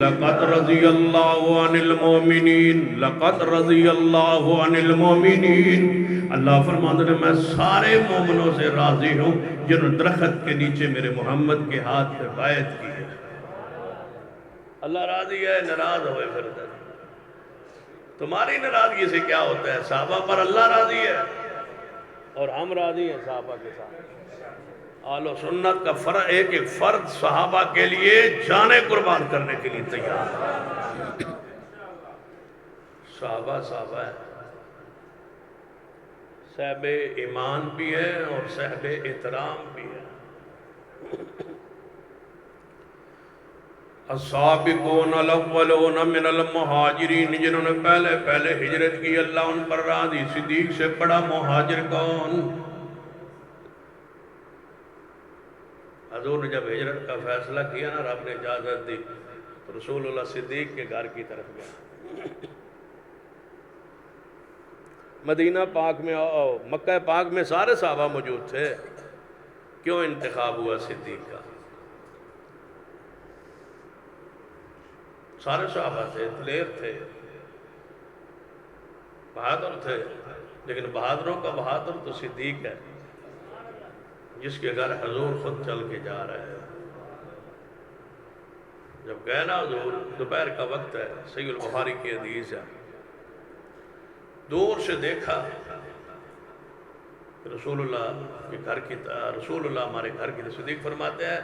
لقد رضی اللہ عن المومنین، لقد رضی اللہ عن المومنین۔ اللہ فرماتا ہے میں سارے مومنوں سے راضی ہوں جنہوں نے درخت کے نیچے میرے محمد کے ہاتھ پہ بیعت کی ہے۔ اللہ راضی ہے، ناراض ہوئے پھر تمہاری ناراضگی سے کیا ہوتا ہے؟ صحابہ پر اللہ راضی ہے اور ہم راضی ہیں صحابہ کے ساتھ۔ اہل و سنت کا فرق ایک ایک فرد صحابہ کے لیے جانیں قربان کرنے کے لیے تیار ہے۔ صحابہ صحابہ ہے، صاحب ایمان بھی ہے اور صاحب احترام بھی ہے۔ السابقون الاولون من المہاجرین، جنہوں نے پہلے ہجرت کی، اللہ ان پر راضی۔ صدیق سے بڑا مہاجر کون؟ حضور نے جب ہجرت کا فیصلہ کیا نا، رب نے اجازت دی تو رسول اللہ صدیق کے گھر کی طرف گیا۔ مدینہ پاک میں مکہ پاک میں سارے صحابہ موجود تھے، کیوں انتخاب ہوا صدیق کا؟ سارے صحابہ تھے، دلیر تھے، بہادر تھے، لیکن بہادروں کا بہادر تو صدیق ہے، جس کے گھر حضور خود چل کے جا رہے ہیں۔ جب گئے نا حضور، دوپہر کا وقت ہے، صحیح البخاری کی حدیث ہے، دور سے دیکھا رسول اللہ کے گھر کی، رسول اللہ ہمارے گھر کی، صدیق فرماتے ہیں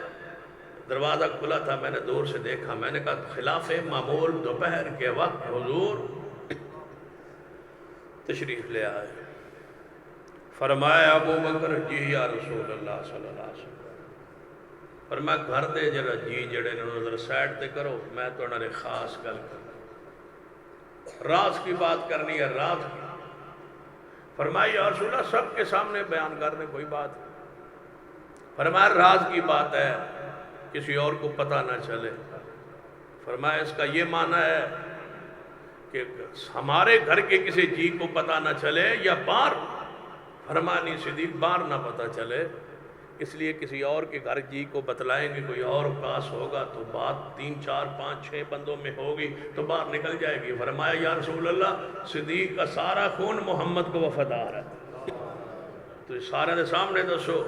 دروازہ کھلا تھا، میں نے دور سے دیکھا، میں نے کہا خلاف معمول دوپہر کے وقت حضور تشریف لے آئے۔ فرمایا ابو بکر جی یا رسول اللہ صلی اللہ علیہ وسلم، فرمایا گھر دے جرا جی جڑے نے نظر سائڈ تے کرو، میں تو انہوں نے خاص گل کرنا، راز کی بات کرنی ہے، راز کی۔ فرمایا یا رسول اللہ سب کے سامنے بیان کرنے کوئی بات نہیں۔ فرمایا راز کی بات ہے، کسی اور کو پتہ نہ چلے۔ فرمایا اس کا یہ معنی ہے کہ ہمارے گھر کے کسی جی کو پتہ نہ چلے یا باہر؟ فرمایا نہیں صدیق، باہر نہ پتہ چلے، اس لیے کسی اور کے گھر جی کو بتلائیں گے، کوئی اور پاس ہوگا تو بات 3 4 5 6 بندوں میں ہوگی تو باہر نکل جائے گی۔ فرمایا یا رسول اللہ صدیق کا سارا خون محمد کو وفادار ہے، تو اس سارے دے سامنے دسو۔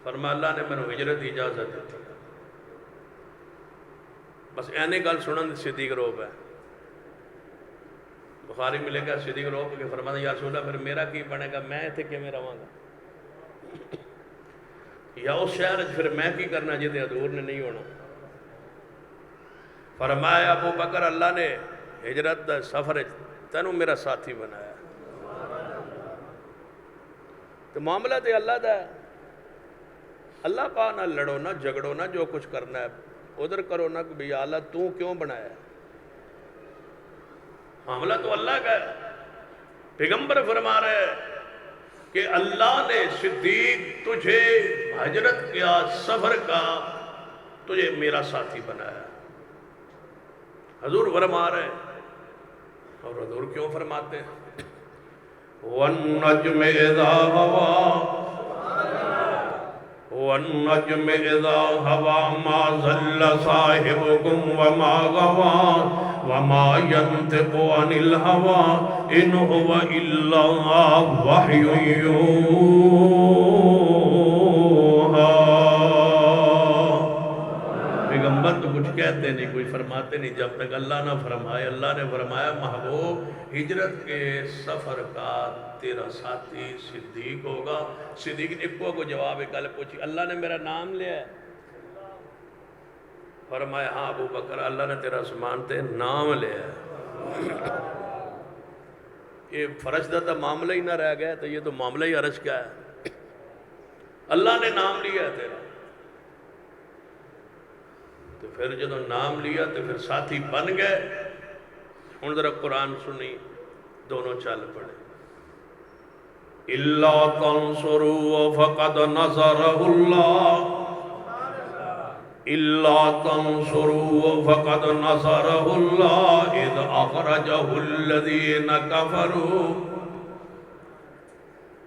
فرمایا اللہ نے میں نے ہجرت کی اجازت دی، بس اینی گل سنن صدیق روب ہے۔ بخاری میں لکھا صدیق روب کے فرمایا یا رسول اللہ پھر میرا کی بنے گا، میں اتنے کیویں رہاں گا، یا اس شہر پھر میں کی کرنا جہدے حضور نے نہیں ہونا۔ فرمایا ابو بکر اللہ نے ہجرت دا سفر تینوں میرا ساتھی بنایا، تو معاملہ تے اللہ دا ہے، اللہ پا نہ لڑو نہ جھگڑو نہ، جو کچھ کرنا ہے ادھر کرو نہ کہ بھئی اللہ تو کیوں بنایا ہے، معاملہ تو اللہ کا ہے۔ پیغمبر فرما رہے ہیں کہ اللہ نے صدیق تجھے ہجرت کیا سفر کا، تجھے میرا ساتھی بنایا۔ حضور فرما رہے ہیں، اور حضور کیوں فرماتے ہیں وَالنَّجْمِ إِذَا هَوَىٰ وَالنَّجْمِ إِذَا هَوَىٰ مَا ضَلَّ صَاحِبُكُمْ وَمَا غَوَىٰ وَمَا يَنْطِقُ عَنِ الْهَوَىٰ إِنْ هُوَ إِلَّا وَحْيٌ يُوحَىٰ۔ پیغمبر تو کچھ کہتے نہیں، کوئی فرماتے نہیں جب تک اللہ نہ فرمائے۔ اللہ نے فرمایا محبوب ہجرت کے سفر کا تیرا ساتھی صدیق ہوگا۔ صدیق نے ایک کو جواب گل پوچھی، اللہ نے میرا نام لیا ہے؟ فرمایا ہاں ابو بکر اللہ نے تیرا سمان تے نام لیا ہے۔ یہ فرش دا تا معاملہ ہی نہ رہ گیا تو یہ تو معاملہ ہی عرش کیا ہے، اللہ نے نام لیا ہے تیرا۔ تو پھر جب نام لیا تو پھر ساتھی بن گئے۔ ہن ذرا قرآن سنی، دونوں چل پڑے۔ إِلَّا تَنْصُرُوا فَقَدْ نَصَرَهُ اللَّهُ إِلَّا تَنْصُرُوا فَقَدْ نَصَرَهُ اللَّهُ إِذْ أَخْرَجَهُ الَّذِينَ كَفَرُوا۔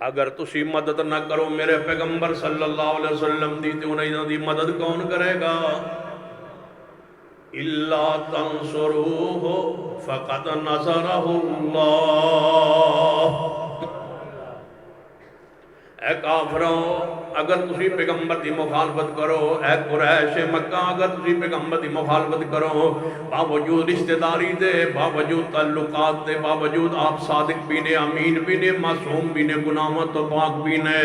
اگر تسی مدد نہ کرو میرے پیغمبر صلی اللہ علیہ وسلم دی تو انہیں دی مدد کون کرے گا؟ الا تنصروہ فقد نصرہ اللہ۔ اے کافروں، اگر تسی پیغمبر دی مخالفت کرو، اے قریش مکہ اگر تسی پیغمبر دی مخالفت کرو، باوجود رشتہ داری دے، باوجود تعلقات دے، باوجود آپ صادق بھی نے، امین بھی نے، معصوم بھی نے، گناہوں تو پاک بھی نے،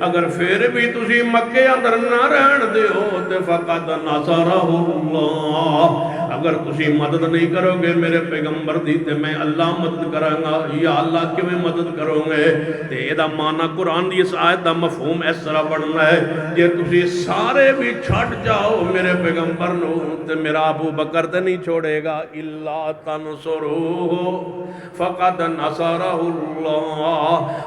اگر پھر بھی تسی مکے اندر نہ رہن دے ہو تے فقط نصرہ اللہ، اگر تسی مدد نہیں کرو گے میرے پیغمبر دی تے میں اللہ مدد کروں گا۔ یا اللہ کیوں مدد کروں گے؟ تے یہ دا معنی قرآن دی اس آیت دا مفہوم اس طرح بڑھنا ہے، جے تسی سارے بھی چھٹ جاؤ میرے پیغمبر نو تے میرا ابو بکر تے نہیں چھوڑے گا۔ الا تنصروہ فقد نصرہ اللہ،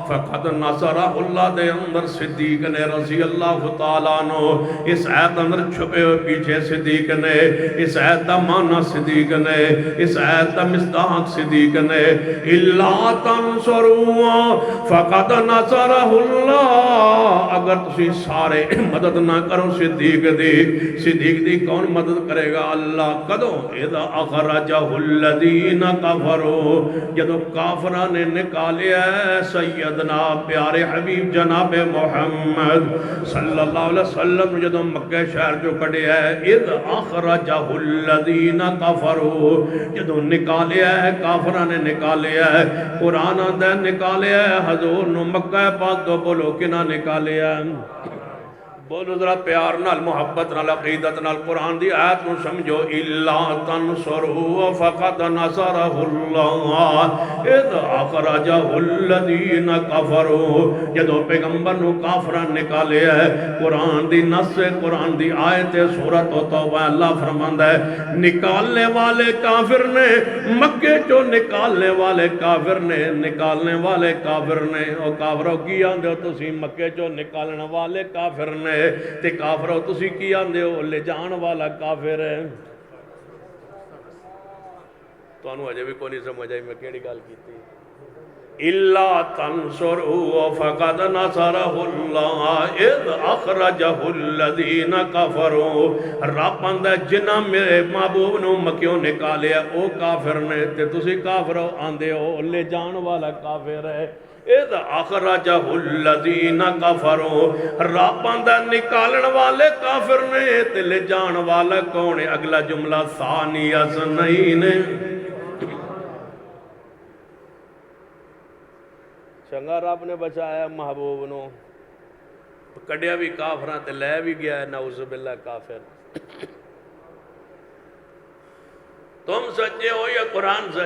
فقد نصرہ اللہ دے اندر صدیق نے رضی اللہ تعالیٰ عنہ، اس آیت اندر چھپے ہوئے پیچھے صدیق نے، اس آیت دا معنی صدیق نے، اس آیت دا مصداق صدیق نے۔ الا تنصروہ فقد نصرہ اللہ، اگر تسی سارے مدد نہ کرو صدیق دی کون مدد کرے گا؟ اللہ۔ کدوں؟ اذا اخرجہ الذین کفروا، جدو کافران نے نکالیا ہے سیدنا پیارے حبیب جناب محمد صلی اللہ علیہ وسلم، جدو مکہ شہر جو کڑے ہے، اذ اخرجہ الذین کفروا، جدو نکالیا ہے کافران نے نکالیا ہے، قرآن دے نکالیا ہے، حضور نو مکہ پاک تو بولو کنا نکالیا ہے؟ بولو ذرا پیار نال، محبت نال، عقیدت نال قرآن دی آیت نو سمجھو۔ الا تنصروہ فقد نصرہ اللہ اذ اخرجہ الذین کفروا، جدو پیغمبر نو کافران نکالے ہے، قرآن دی نص، قرآن دی آیت سورۃ توبہ، اللہ فرماندا ہے نکالنے والے کافر نے، مکے چو نکالنے والے کافر نے، نکالنے والے کافر نے۔ او کافرو کی آندے ہو تسی؟ مکے چو نکالنے والے کافر نے، تے کافرو تسی کی آندے ہو؟ لے جان والا کافر ہے۔ تو انہوں اجے بھی کوئی نہیں سمجھ آئی میں کیڑی گال کی تھی۔ الا تنصروا فقد نصرہ اللہ اذ اخرجہ الذین کفروا، رب آندہ جنہ میرے محبوب نو مکیوں نکالے او کافر نے، تے تسی کافرو آندے ہو لے جان والا کافر ہے۔ اذ اخرجہ الذین کفروا، رب آندہ نکالن والے کافر نے تے لے جان والا کون ہے؟ اگلا جملہ ثانی اثنین، چنگا رب نے بچایا محبوب نو، کڈیا بھی کافراں تے لے بھی گیا ہے، نعوذ باللہ کافر۔ تم سچے ہو یا قرآن سچے؟